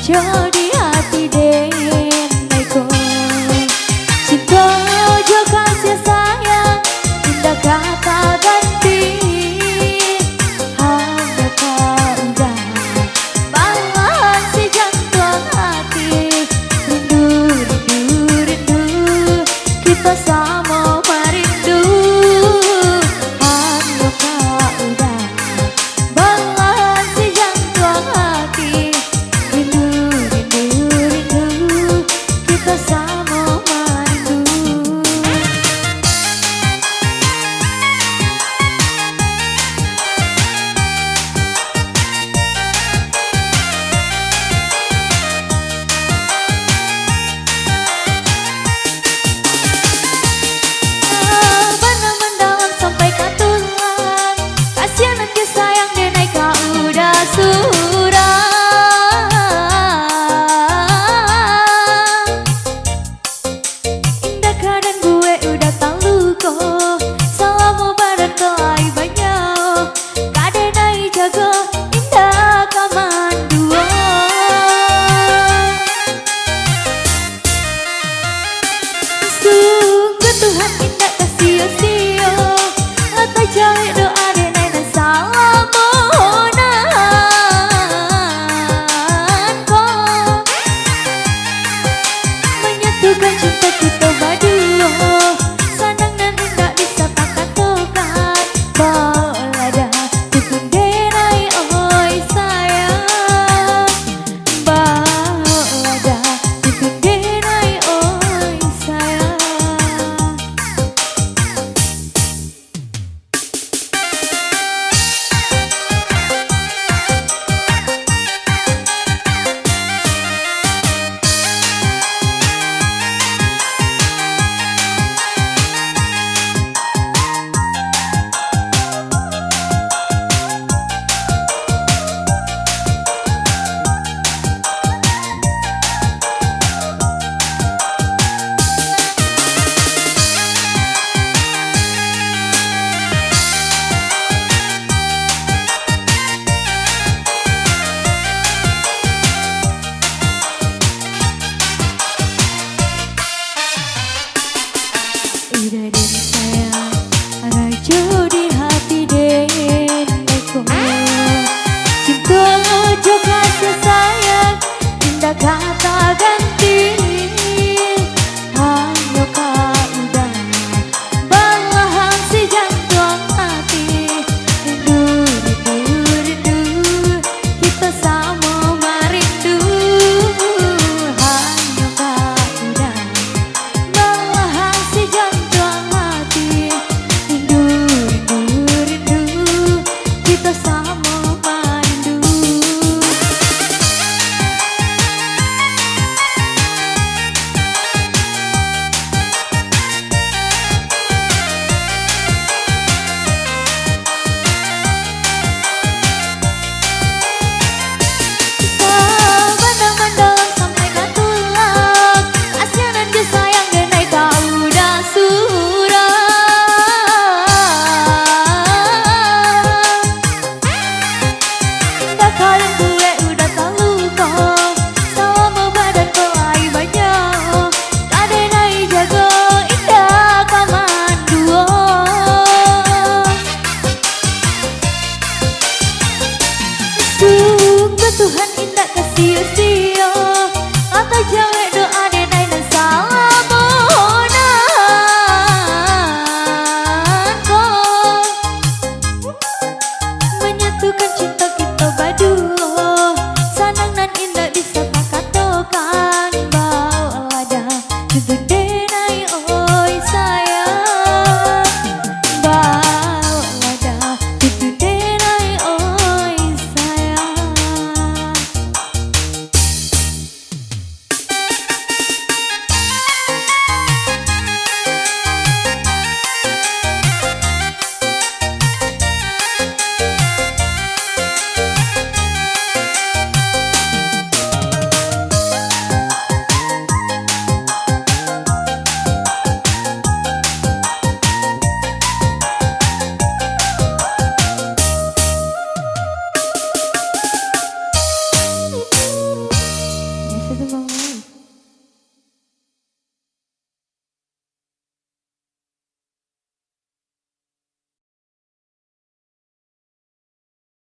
Di hati denaiku cinta ojo kasih sayang indah kata ganti hanya kau udah balahan si jantung hati rindu rindu rindu kita sama merindu hanya kau udah balahan si jantung hati bersama merindu. Benar mendalam sampai ke tulang, kasihan nanti sayang dia naik kau udah surah. Tuhan indah kasih sio atau cari doa denai dan salam mohonan kau menyatukan cinta kita berdua senang dan indah bisa tak katakan balada tukun denai oi sayang balada tukun denai oi sayang. Udah dan sayang rajo di hati denaiku cinta ojo kasih sayang indah kata ganti hanya kau udah balahan si jantung hati rindu rindu rindu kita sama merindu hanya kau udah balahan si jantung hati rindu rindu rindu kita sama merindu. Benar mendalam sampai ke tulang, kasihan nanti sayang denai kau udah surah. Indah kalian gue udah tahu kok, sama badan kau ai banyak, kade nai jago indah kaman dua. Sungguh Tuhan indah kasih sio atau jawa